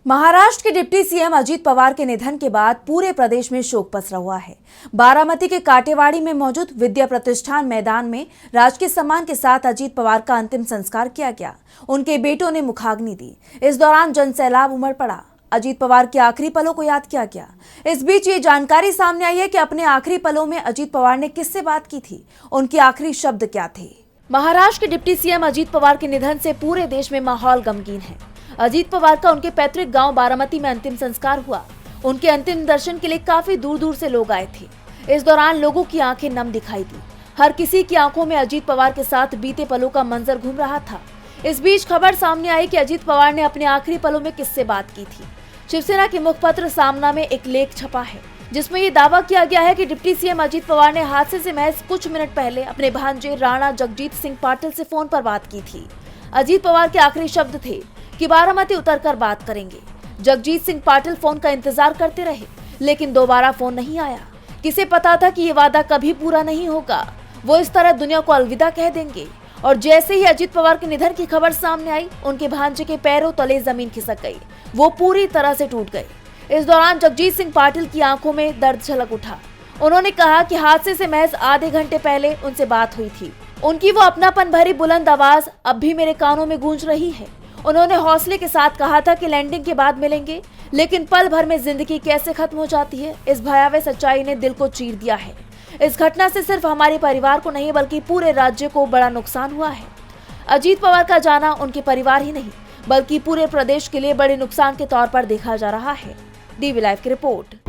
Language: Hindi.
महाराष्ट्र के डिप्टी सीएम अजीत पवार के निधन के बाद पूरे प्रदेश में शोक पसरा हुआ है। बारामती के काटेवाड़ी में मौजूद विद्या प्रतिष्ठान मैदान में राजकीय सम्मान के साथ अजीत पवार का अंतिम संस्कार किया गया। उनके बेटों ने मुखाग्नि दी। इस दौरान जनसैलाब उमड़ पड़ा। अजीत पवार के आखिरी पलों को याद किया गया। इस बीच ये जानकारी सामने आई है कि अपने आखिरी पलों में अजीत पवार ने किससे बात की थी, उनके आखिरी शब्द क्या थे। महाराष्ट्र के डिप्टी सीएम अजीत पवार के निधन से पूरे देश में माहौल गमगीन है। अजीत पवार का उनके पैतृक गांव बारामती में अंतिम संस्कार हुआ। उनके अंतिम दर्शन के लिए काफी दूर दूर से लोग आए थे। इस दौरान लोगों की आंखें नम दिखाई दी। हर किसी की आंखों में अजीत पवार के साथ बीते पलों का मंजर घूम रहा था। इस बीच खबर सामने आई कि अजीत पवार ने अपने आखिरी पलों में किससे बात की थी। शिवसेना के मुखपत्र सामना में एक लेख छपा है जिसमें ये दावा किया गया है कि डिप्टी सीएम अजीत पवार ने हादसे से महज कुछ मिनट पहले अपने भांजे राणा जगजीत सिंह पाटिल से फोन पर बात की थी। अजीत पवार के आखिरी शब्द थे कि बारामती उतरकर बात करेंगे। जगजीत सिंह पाटिल फोन का इंतजार करते रहे, लेकिन दोबारा फोन नहीं आया। किसे पता था कि ये वादा कभी पूरा नहीं होगा। वो इस तरह दुनिया को अलविदा कह देंगे। और जैसे ही अजीत पवार के निधन की खबर सामने आई, उनके भांजे के पैरों तले जमीन खिसक गई। वो पूरी तरह से टूट गए। इस दौरान जगजीत सिंह पाटिल की आंखों में दर्द झलक उठा। उन्होंने कहा कि हादसे से महज आधे घंटे पहले उनसे बात हुई थी। उनकी वो अपनापन भरी बुलंद आवाज अब भी मेरे कानों में गूंज रही है। उन्होंने हौसले के साथ कहा था कि लैंडिंग के बाद मिलेंगे, लेकिन पल भर में जिंदगी कैसे खत्म हो जाती है, इस भयावह सच्चाई ने दिल को चीर दिया है। इस घटना से सिर्फ हमारे परिवार को नहीं बल्कि पूरे राज्य को बड़ा नुकसान हुआ है। अजीत पवार का जाना उनके परिवार ही नहीं बल्कि पूरे प्रदेश के लिए बड़े नुकसान के तौर पर देखा जा रहा है। डीवी लाइव की रिपोर्ट।